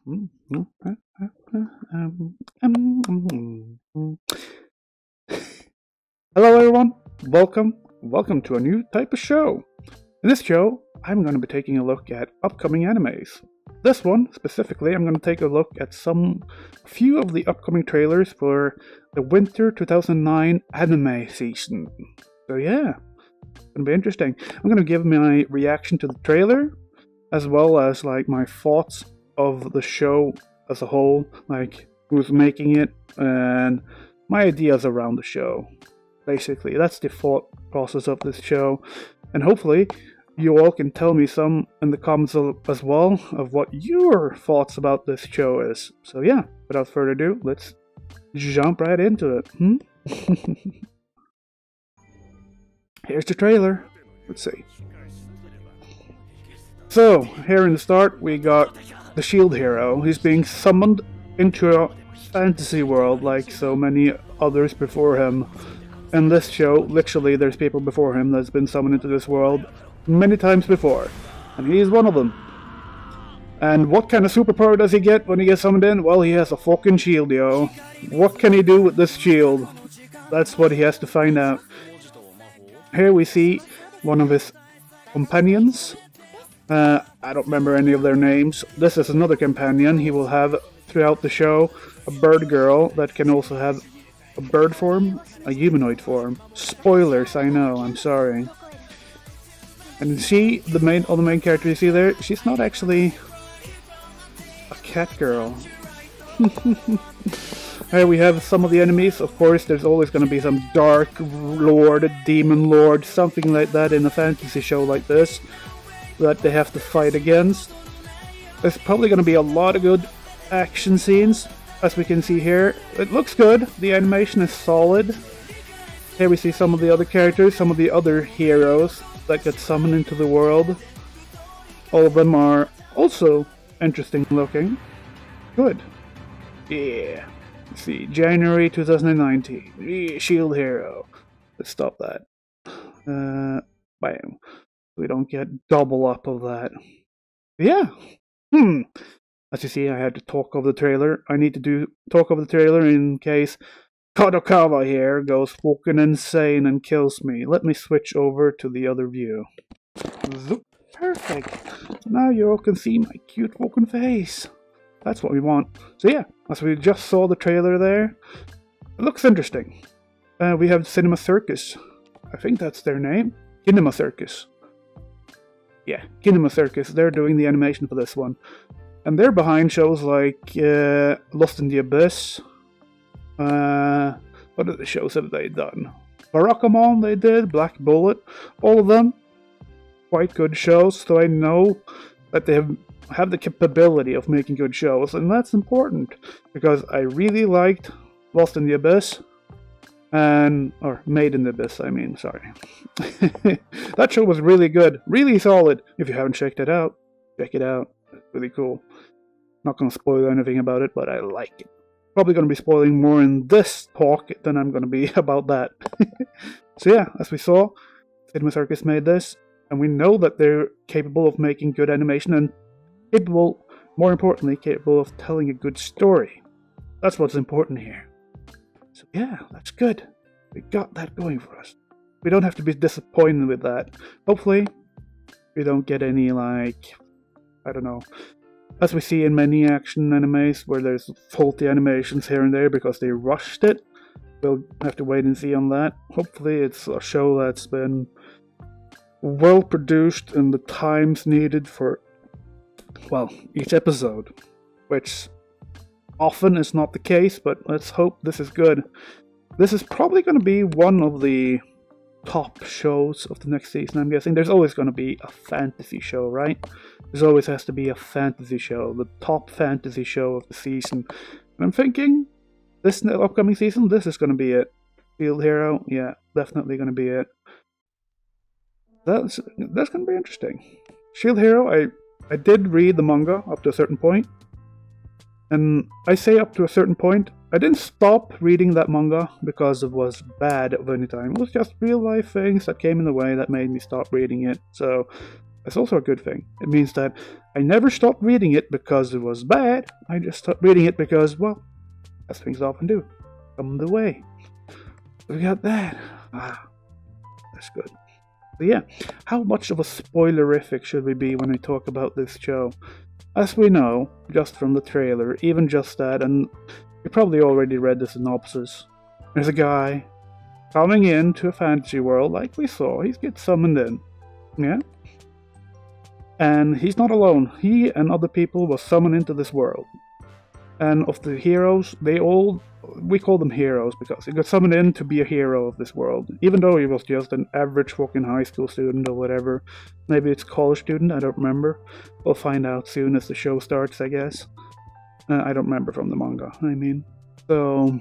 Hello everyone, welcome to a new type of show. In this show, I'm going to be taking a look at upcoming animes. This one, specifically, I'm going to take a look at few of the upcoming trailers for the Winter 2009 anime season. So yeah, it's going to be interesting. I'm going to give my reaction to the trailer, as well as like my thoughts of the show as a whole, like who's making it, and my ideas around the show. Basically, that's the thought process of this show, and hopefully you all can tell me some in the comments as well of what your thoughts about this show is. So yeah, without further ado, let's jump right into it. Here's the trailer. Let's see. So, here in the start, we got the shield hero. He's being summoned into a fantasy world like so many others before him. In this show, literally, there's people before him that's been summoned into this world many times before. And he's one of them. And what kind of superpower does he get when he gets summoned in? Well, he has a fucking shield, yo. What can he do with this shield? That's what he has to find out. Here we see one of his companions. I don't remember any of their names. This is another companion he will have throughout the show. A bird girl that can also have a bird form, a humanoid form. Spoilers, I know, I'm sorry. And she, the main character you see there, she's not actually a cat girl. Here we have some of the enemies. Of course, there's always going to be some dark lord, demon lord, something like that in a fantasy show like this that they have to fight against. There's probably going to be a lot of good action scenes, as we can see here. It looks good. The animation is solid. Here we see some of the other characters, some of the other heroes that get summoned into the world. All of them are also interesting looking. Good. Yeah. Let's see, January 2019. Yeah, Shield Hero. Let's stop that. Bam. We don't get double up of that. Yeah. As you see, I had to talk over the trailer. I need to talk over the trailer in case Kadokawa here goes fucking insane and kills me. Let me switch over to the other view. Zoop. Perfect. Now you all can see my cute fucking face. That's what we want. So yeah, as we just saw the trailer there, it looks interesting. We have Cinema Circus. I think that's their name. Kinema Circus. Yeah, Kinema Circus. They're doing the animation for this one. And they're behind shows like Lost in the Abyss. What other shows have they done? Barakamon they did, Black Bullet. All of them quite good shows, so I know that they have the capability of making good shows, and that's important because I really liked Lost in the Abyss, or Made in the Abyss, I mean, sorry. That show was really good, really solid. If you haven't checked it out, check it out. It's really cool. Not gonna spoil anything about it, but I like it. Probably gonna be spoiling more in this talk than I'm gonna be about that. So yeah, as we saw, Cinema Circus made this, and we know that they're capable of making good animation and capable, more importantly, capable of telling a good story. That's what's important here. So yeah, that's good. We got that going for us. We don't have to be disappointed with that. Hopefully, we don't get any, like, I don't know, as we see in many action animes where there's faulty animations here and there because they rushed it. We'll have to wait and see on that. Hopefully it's a show that's been well produced in the times needed for, well, each episode, which often is not the case, but let's hope this is good. This is probably going to be one of the top shows of the next season, I'm guessing. There's always going to be a fantasy show, right? There always has to be a fantasy show, the top fantasy show of the season. And I'm thinking, this upcoming season, this is going to be it. Shield Hero, yeah, definitely going to be it. That's going to be interesting. Shield Hero, I did read the manga up to a certain point. And I say up to a certain point, I didn't stop reading that manga because it was bad at any time. It was just real life things that came in the way that made me stop reading it. So That's also a good thing. It means that I never stopped reading it because it was bad. I just stopped reading it because, well, as things often do, come the way. We got that. That's good. But yeah, how much of a spoilerific should we be when we talk about this show? As we know, just from the trailer, even just that, and you probably already read the synopsis, there's a guy coming into a fantasy world like we saw. He gets summoned in. Yeah? And he's not alone. He and other people were summoned into this world. And of the heroes, we call them heroes because he got summoned in to be a hero of this world. Even though he was just an average fucking high school student or whatever. Maybe it's a college student, I don't remember. We'll find out soon as the show starts, I guess. I don't remember from the manga, I mean. So,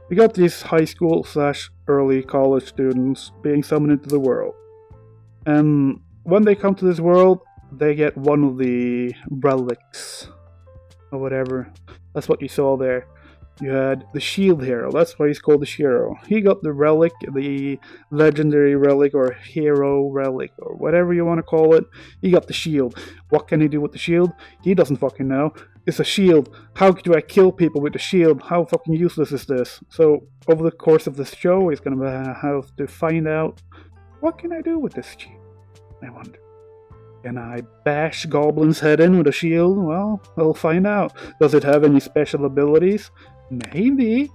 we got these high school / early college students being summoned into the world. And when they come to this world, they get one of the relics. Or whatever. That's what you saw there. You had the shield hero. That's why he's called the hero. He got the relic, the legendary relic or hero relic or whatever you want to call it. He got the shield. What can he do with the shield? He doesn't fucking know. It's a shield. How do I kill people with the shield? How fucking useless is this? So over the course of this show, he's gonna have to find out, what can I do with this shield? I wonder. Can I bash Goblin's head in with a shield? Well, we'll find out. Does it have any special abilities? Maybe.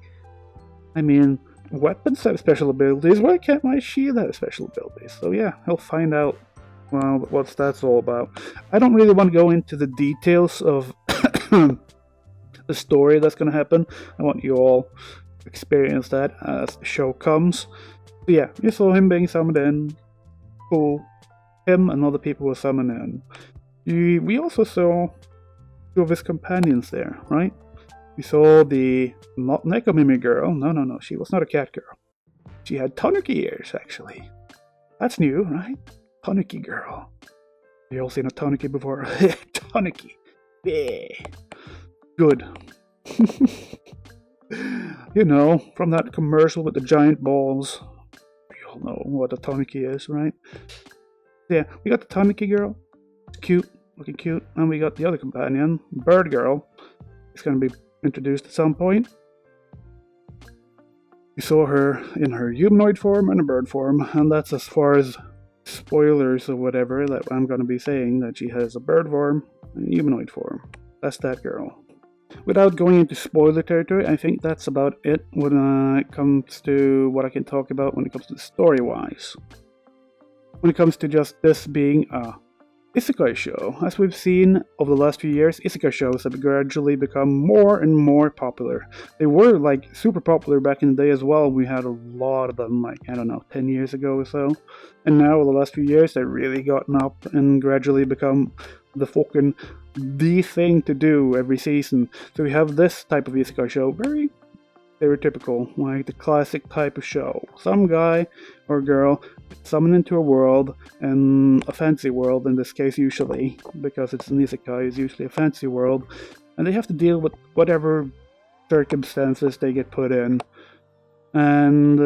I mean, weapons have special abilities. Why can't my shield have special abilities? So yeah, he'll find out, well, what that's all about. I don't really want to go into the details of the story that's going to happen. I want you all to experience that as the show comes. But yeah, you saw him being summoned in. Cool. Him and other people were summoned in. We also saw two of his companions there, right? We saw the not Nekomimi girl. No, she was not a cat girl. She had tanuki ears, actually. That's new, right? Tanuki girl. You all seen a tanuki before? Tanuki. Yeah. Good. You know, from that commercial with the giant balls. You all know what a tanuki is, right? Yeah, we got the tanuki girl. It's cute, looking cute. And we got the other companion, bird girl. It's going to be introduced at some point. We saw her in her humanoid form and a bird form, and that's as far as spoilers or whatever that I'm going to be saying, that she has a bird form and a humanoid form. That's that girl. Without going into spoiler territory, I think that's about it when it comes to what I can talk about when it comes to story-wise. When it comes to just this being a isekai show, as we've seen over the last few years, isekai shows have gradually become more and more popular. They were like super popular back in the day as well. We had a lot of them, like, I don't know, 10 years ago or so. And now, over the last few years, they've really gotten up and gradually become the thing to do every season. So we have this type of isekai show, very stereotypical, like the classic type of show. Some guy or girl summoned into a world, and a fantasy world in this case usually, because it's an isekai, is usually a fantasy world, and they have to deal with whatever circumstances they get put in. And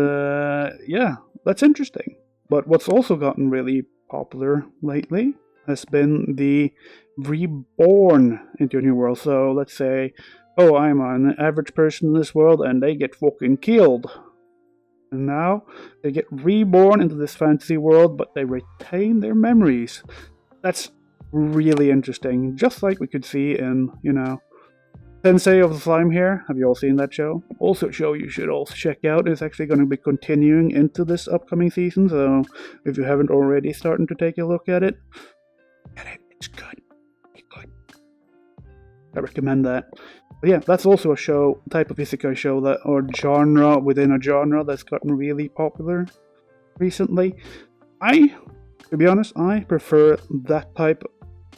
yeah, that's interesting. But what's also gotten really popular lately has been the reborn into a new world. So let's say, oh, I'm an average person in this world and they get fucking killed. And now they get reborn into this fantasy world, but they retain their memories. That's really interesting. Just like we could see in, you know, Sensei of the Slime here. Have you all seen that show? Also a show you should also check out. It's actually going to be continuing into this upcoming season, so if you haven't already started to take a look at it, get it. It's good. It's good. I recommend that. But yeah, that's also a show, type of isekai show that, or genre within a genre that's gotten really popular recently. To be honest, I prefer that type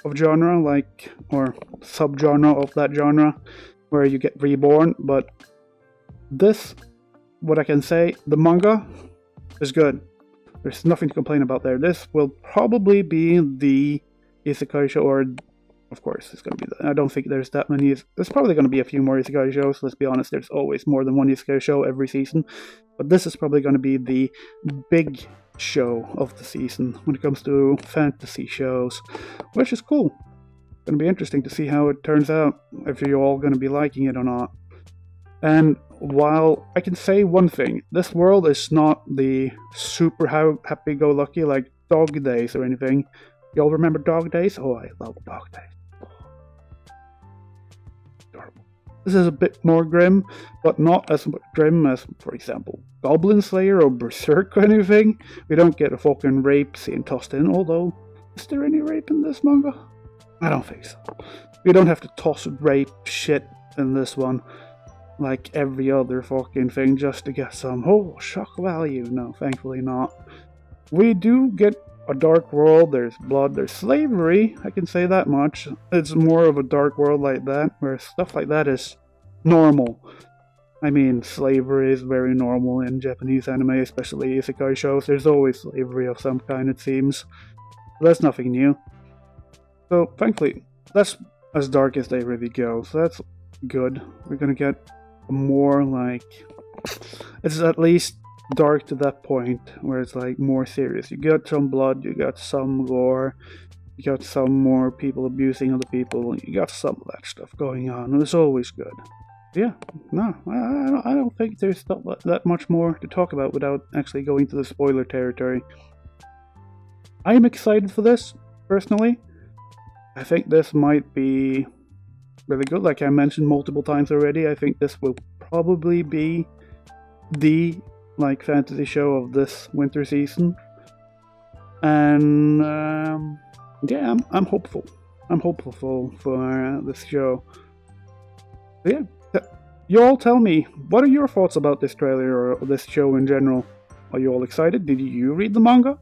of genre, like, or subgenre of that genre, where you get reborn. But this, what I can say, the manga is good. There's nothing to complain about there. This will probably be the isekai show, or Of course, it's going to be I don't think there's that many. There's probably going to be a few more isekai shows. Let's be honest, there's always more than one isekai show every season. But this is probably going to be the big show of the season when it comes to fantasy shows, which is cool. It's going to be interesting to see how it turns out, if you're all going to be liking it or not. And while I can say one thing, this world is not the super happy-go-lucky like Dog Days or anything. Y'all remember Dog Days? Oh, I love Dog Days. Adorable. This is a bit more grim, but not as grim as, for example, Goblin Slayer or Berserk or anything. We don't get a fucking rape scene tossed in, although, is there any rape in this manga? I don't think so. We don't have to toss rape shit in this one, like every other fucking thing, just to get some, shock value. No, thankfully not. We do get a dark world, there's blood, there's slavery, I can say that much. It's more of a dark world like that, where stuff like that is normal. I mean, slavery is very normal in Japanese anime, especially isekai shows. There's always slavery of some kind, it seems. That's nothing new. So, thankfully, that's as dark as they really go, so that's good. We're gonna get more, like, it's at least dark to that point where it's like more serious. You got some blood, you got some gore, you got some more people abusing other people, you got some of that stuff going on, and it's always good. Yeah, no, I don't think there's that much more to talk about without actually going to the spoiler territory. I am excited for this, personally. I think this might be really good. Like I mentioned multiple times already, I think this will probably be the fantasy show of this winter season. And yeah, I'm hopeful. I'm hopeful for this show. So yeah, you all tell me, what are your thoughts about this trailer or this show in general? Are you all excited? Did you read the manga?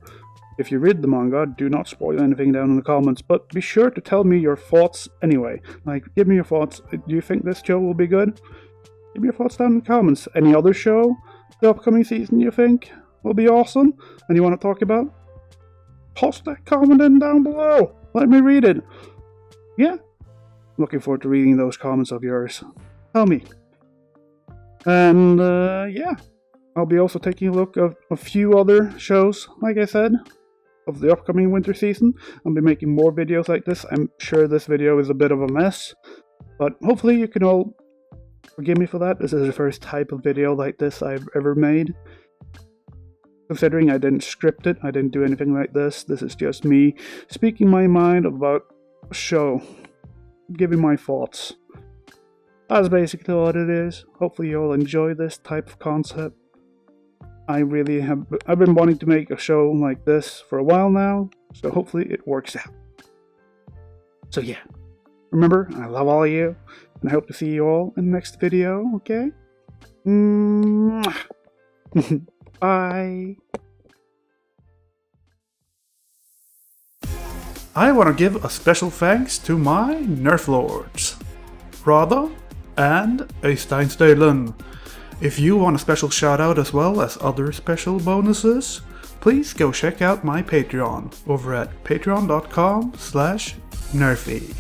If you read the manga, do not spoil anything down in the comments, but be sure to tell me your thoughts anyway. Like, give me your thoughts. Do you think this show will be good? Give me your thoughts down in the comments. Any other show the upcoming season you think will be awesome and you want to talk about? Post that comment in down below. Let me read it. Yeah, looking forward to reading those comments of yours. Tell me. And yeah, I'll be also taking a look at a few other shows, like I said, of the upcoming winter season. I'll be making more videos like this. I'm sure this video is a bit of a mess, but hopefully you can all forgive me for that. This is the first type of video like this I've ever made. Considering I didn't script it, I didn't do anything like this. This is just me speaking my mind about a show, giving my thoughts. That's basically what it is. Hopefully you all enjoy this type of concept. I've been wanting to make a show like this for a while now, so hopefully it works out. So yeah, remember, I love all of you, and I hope to see you all in the next video, okay? Bye! I want to give a special thanks to my Nerf Lords, Radha and Øystein Støylen. If you want a special shout out as well as other special bonuses, please go check out my Patreon over at patreon.com/Nurfee.